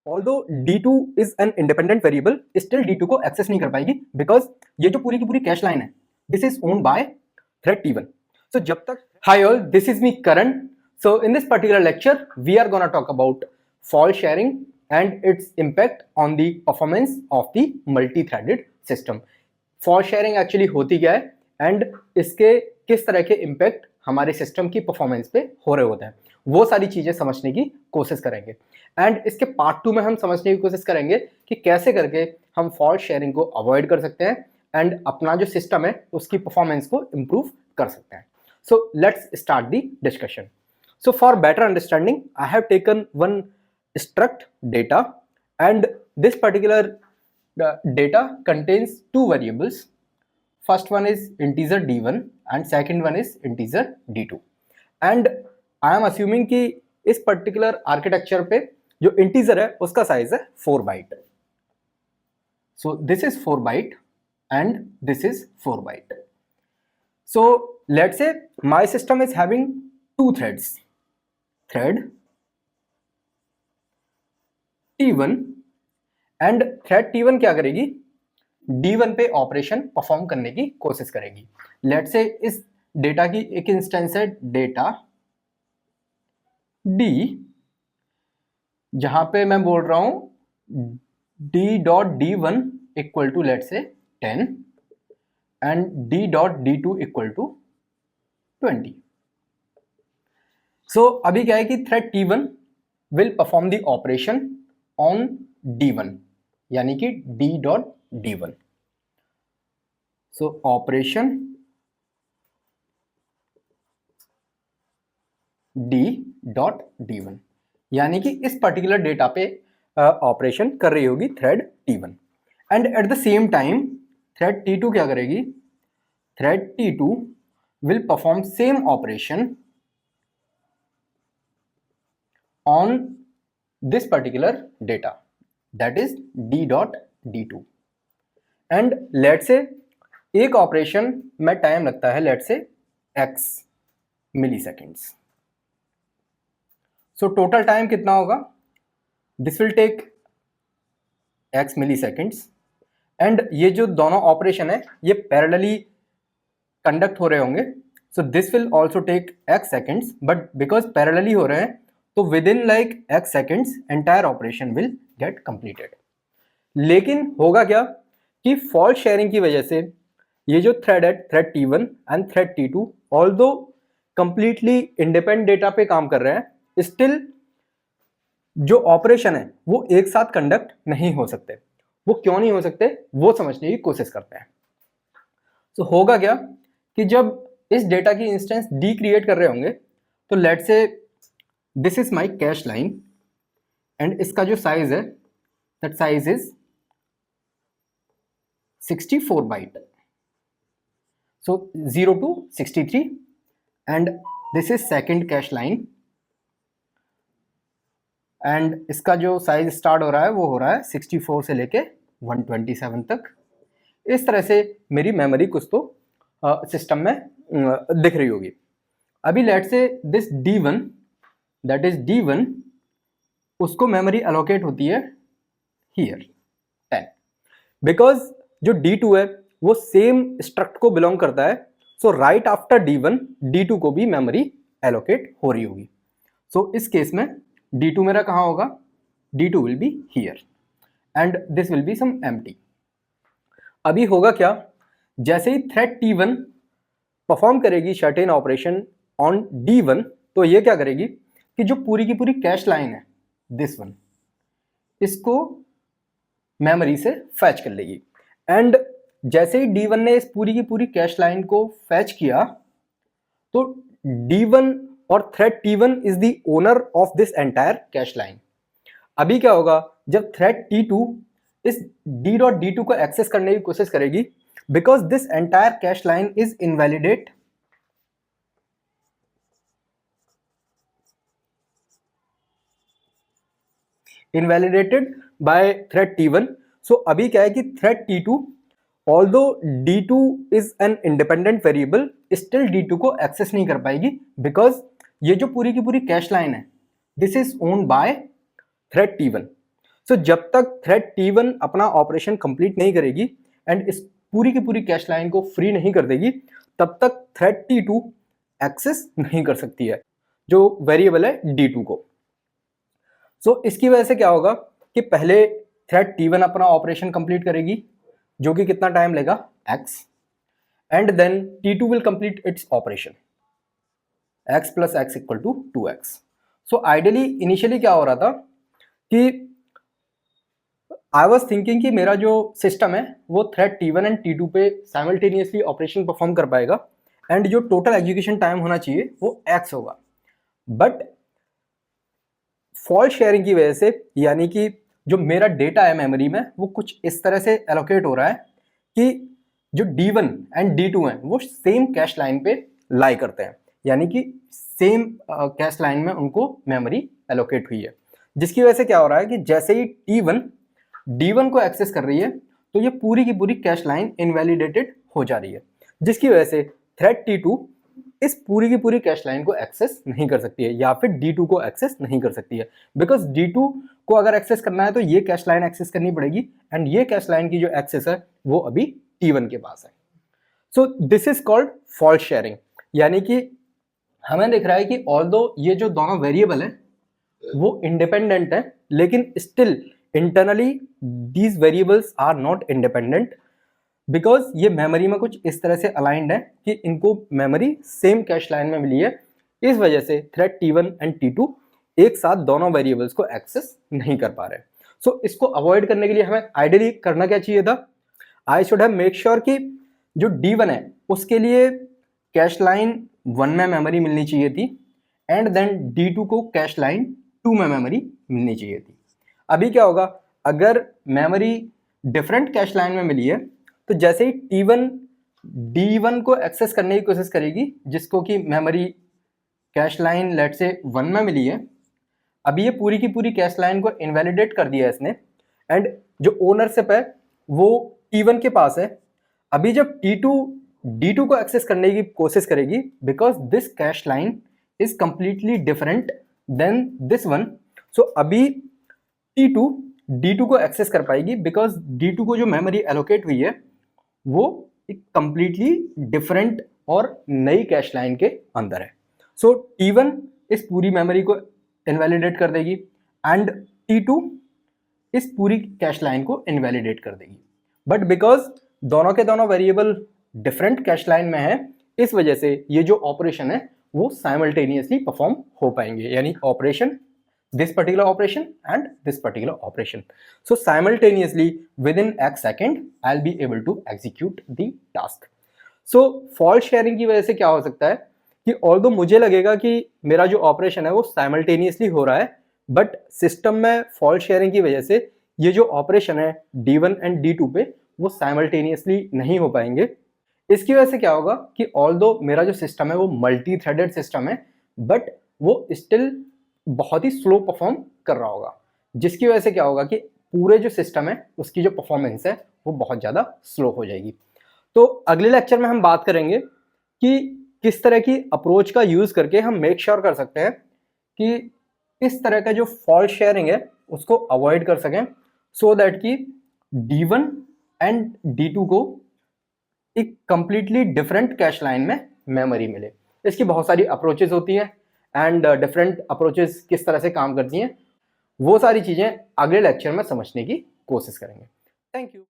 Although D2 is an independent variable, still D2 को access नहीं कर पाएगी बिकॉज ये जो पूरी की पूरी कैश लाइन है this is owned by thread T1. So जब तक hi all, this is me Karan. So in this particular lecture we are gonna talk about fault sharing and its impact on the performance of the multi-threaded system. Fault sharing actually होती क्या है and इसके किस तरह के impact हमारे system की performance पे हो रहे होते हैं, वो सारी चीजें समझने की कोशिश करेंगे. एंड इसके पार्ट 2 में हम समझने की कोशिश करेंगे कि कैसे करके हम फॉल्ट शेयरिंग को अवॉइड कर सकते हैं एंड अपना जो सिस्टम है उसकी परफॉर्मेंस को इम्प्रूव कर सकते हैं. So let's start the discussion. So for better understanding I have taken one struct data and this particular data contains two variables. First one is integer d1 and second one is integer d2 and I am assuming कि इस particular architecture पे जो integer है उसका size है 4 byte. So this is 4 byte and this is 4 byte. So let's say my system is having two threads, thread T1 and thread T1 क्या करेगी, D1 पे ऑपरेशन परफॉर्म करने की कोशिश करेगी. लेट से इस डेटा की एक इंस्टेंस है डेटा D, जहां पे मैं बोल रहा हूं D.D1 इक्वल टू लेट से 10 एंड D.D2 इक्वल टू 20. सो अभी क्या है कि thread T1 will perform the operation on D1 यानी कि D.D1. सो ऑपरेशन D.D1 यानी कि इस पर्टिकुलर डेटा पे ऑपरेशन कर रही होगी thread T1 and at the same time thread T2 क्या करेगी, thread T2 will perform same operation on this particular data that is D.D2 and let's say एक ऑपरेशन में टाइम लगता है let's say x milliseconds. so total time कितना होगा, this will take x milliseconds and ये जो दोनों operation है ये पैरेलली कंडक्ट हो रहे होंगे. so this will also take x seconds but because parallelly हो रहे हैं तो with in like x seconds entire operation will get completed. लेकिन होगा क्या कि फॉल्ट शेयरिंग की वजह से ये जो थ्रेड है thread T1 and thread T2 although completely independent data पे काम कर रहे हैं, स्टिल जो ऑपरेशन है वो एक साथ कंडक्ट नहीं हो सकते. वो क्यों नहीं हो सकते वो समझने की कोशिश करते हैं. तो होगा क्या कि जब इस डेटा की इंस्टेंस D क्रिएट कर रहे होंगे तो let's say this is my cash line and इसका जो साइज है that size is 64 byte. So 0 to 63 and this is second cash line and इसका जो साइज स्टार्ट हो रहा है वो हो रहा है 64 से लेके 127 तक. इस तरह से मेरी मेमोरी कुछ तो सिस्टम में दिख रही होगी. अभी लेट से this D1 that is D1 उसको मेमोरी एलोकेट होती है हियर 10 बिकॉज जो D2 है वो सेम स्ट्रक्ट को बिलोंग करता है. सो राइट आफ्टर D1 D2 को भी मेमोरी एलोकेट हो रही होगी. सो इस केस में D2 मेरा कहाँ होगा, D2 will be here and this will be some empty. अभी होगा क्या, जैसे ही थ्रेड T1 परफॉर्म करेगी सर्टेन ऑपरेशन ऑन D1 तो ये क्या करेगी कि जो पूरी की पूरी कैश लाइन है दिस वन इसको मेमोरी से फैच कर लेगी एंड जैसे ही D1 ने इस पूरी की पूरी कैश लाइन को फैच किया तो D1 और thread T1 is the owner of this entire cash line. अभी क्या होगा, जब थ्रेड T2 इस D.D2 को एक्सेस करने की कोशिश करेगी because this entire cash line is invalidate invalidated by thread T1. So अभी क्या है कि thread T2 although D2 is an independent variable still D2 को एक्सेस नहीं कर पाएगी बिकॉज ये जो पूरी की पूरी कैश लाइन है this is owned by thread T1. So जब तक थ्रेड T1 अपना ऑपरेशन कंप्लीट नहीं करेगी एंड इस पूरी की पूरी कैश लाइन को फ्री नहीं कर देगी, तब तक थ्रेड T2 एक्सेस नहीं कर सकती है जो वेरिएबल है D2 को। सो इसकी वजह से क्या होगा कि पहले थ्रेड T1 अपना ऑपरेशन कंप्लीट करेगी जो कि कितना टाइम लेगा x, and then T2 will complete its operation x plus x equal to 2x। So ideally initially क्या हो रहा था कि आई वॉज थिंकिंग कि मेरा जो सिस्टम है वो थ्रेड T1 एंड T2 पे साइमल्टेनियसली ऑपरेशन परफॉर्म कर पाएगा एंड जो टोटल एग्जीक्यूशन टाइम होना चाहिए वो x होगा। बट फॉल्ट शेयरिंग की वजह से, यानी कि जो मेरा डेटा है मेमोरी में वो कुछ इस तरह से एलोकेट हो रहा है कि जो D1 एंड D2 हैं वो सेम कैश लाइन पे लाई करते हैं, यानी कि सेम कैश लाइन में उनको मेमोरी एलोकेट हुई है, जिसकी वजह से क्या हो रहा है कि जैसे ही T1 D1 को एक्सेस कर रही है तो ये पूरी की पूरी कैश लाइन इनवैलिडेटेड हो जा रही है, जिसकी वजह से थ्रेड T2 इस पूरी की पूरी कैश लाइन को एक्सेस नहीं कर सकती है या फिर D2 को एक्सेस नहीं कर सकती है। बिकॉज D2 को अगर एक्सेस करना है तो ये कैश लाइन एक्सेस करनी पड़ेगी एंड ये कैश लाइन की जो एक्सेस है वो अभी T1 के पास है। So this is called fault sharing, यानी कि हमें दिख रहा है कि ऑल्दो ये जो दोनों वेरिएबल है वो इंडिपेंडेंट है, लेकिन still internally these variables are not independent, because ये मेमोरी में कुछ इस तरह से अलाइंड है कि इनको मेमोरी सेम कैश लाइन में मिली है। इस वजह से थ्रेड T1 एंड T2 एक साथ दोनों वेरिएबल्स को एक्सेस नहीं कर पा रहे। सो इसको अवॉइड करने के लिए हमें आइडियली करना क्या चाहिए था, I should have make sure कि जो D1 है उसके लिए कैश लाइन 1 में मेमोरी मिलनी चाहिए थी एंड देन D2 को कैश लाइन 2 में मेमोरी मिलनी चाहिए थी। अभी क्या होगा, अगर मेमोरी डिफरेंट कैश लाइन में मिली है तो जैसे ही T1 D1 को एक्सेस करने की कोशिश करेगी जिसको कि मेमोरी कैश लाइन लेट से 1 में मिली है, अभी ये पूरी की पूरी कैश लाइन को इनवैलिडेट कर दिया है इसने एंड जो ओनरशिप है वो T1 के पास है। अभी जब T2 D2 को एक्सेस करने की कोशिश करेगी because this cash line is completely different than this one, so अभी T2 D2 को एक्सेस कर पाएगी बिकॉज D2 को जो मेमोरी एलोकेट हुई है वो एक कंप्लीटली डिफरेंट और नई कैश लाइन के अंदर है। सो T1 इस पूरी मेमोरी को इनवैलिडेट कर देगी एंड T2 इस पूरी कैश लाइन को इनवैलिडेट कर देगी। बट बिकॉज दोनों के दोनों वेरिएबल डिफरेंट कैश लाइन में है, इस वजह से ये जो ऑपरेशन है वो साइमल्टेनियसली परफॉर्म हो पाएंगे, यानी operation this particular operation and this particular operation. So simultaneously within x second I'll be able to execute the task. So fault sharing की वजह से क्या हो सकता है कि although मुझे लगेगा कि मेरा जो ऑपरेशन है वो simultaneously हो रहा है, बट सिस्टम में fault sharing की वजह से ये जो ऑपरेशन है D1 and D2 पे वो simultaneously नहीं हो पाएंगे। इसकी वजह से क्या होगा कि although मेरा जो सिस्टम है वो मल्टी थ्रेडेड सिस्टम है, बट वो स्टिल बहुत ही स्लो परफॉर्म कर रहा होगा, जिसकी वजह से क्या होगा कि पूरे जो सिस्टम है उसकी जो परफॉर्मेंस है वो बहुत ज़्यादा स्लो हो जाएगी। तो अगले लेक्चर में हम बात करेंगे कि किस तरह की अप्रोच का यूज़ करके हम मेक श्योर कर सकते हैं कि इस तरह का जो फॉल्ट शेयरिंग है उसको अवॉइड कर सकें, सो दैट कि D1 एंड D2 को एक कंप्लीटली डिफरेंट कैश लाइन में मेमोरी मिले। इसकी बहुत सारी अप्रोचेस होती हैं एंड डिफरेंट अप्रोचेस किस तरह से काम करती हैं वो सारी चीज़ें अगले लेक्चर में समझने की कोशिश करेंगे। Thank you.